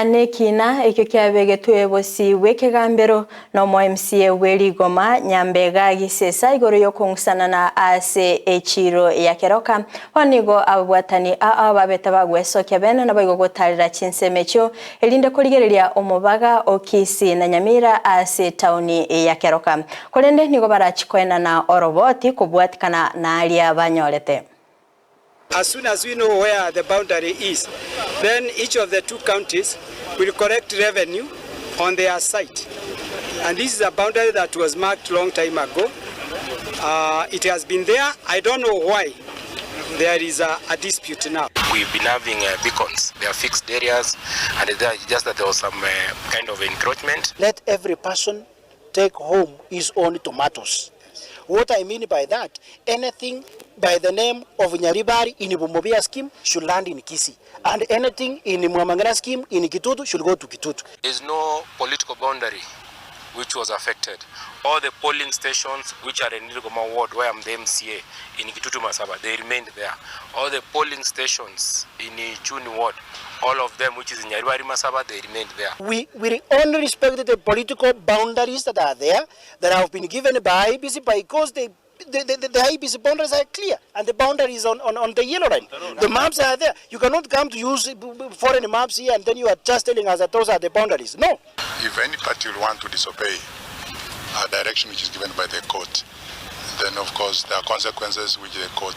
Nekina ekikyabege bosi wekegambero no MCA Werigoma Nyambega gisesa igoro yokungusana na ase echiro ya Keroka honigo abwatani ababeta bagweso kyabene nabayigo gotarira chinsemecho elinde koligereria omubaga Kisii na Nyamira ase tauni ya Keroka kolende nigo barachikwena na oroboti kubwatikana na alia banyorete. As soon as we know where the boundary is, then each of the two counties will collect revenue on their site. And this is a boundary that was marked long time ago. It has been there. I don't know why there is a dispute now. We've been having beacons. They are fixed areas, and just that there was some kind of encroachment. Let every person take home his own tomatoes. What I mean by that, anything by the name of Nyaribari in Bumobia scheme should land in Kisii. And anything in Mwamangana scheme in Kitutu should go to Kitutu. There is no political boundary which was affected. All the polling stations which are in Nirigoma ward, where I'm the MCA, in Kitutu Masaba, they remained there. All the polling stations in Chuni ward, all of them which is in Nyaribari Masaba, they remained there. We only respect the political boundaries that are there, that have been given by IBC because the IBC boundaries are clear and the boundaries on the yellow line. The maps are there. You cannot come to use foreign maps here and then you are just telling us that those are the boundaries. No. If any party will want to disobey a direction which is given by the court, then of course there are consequences which the court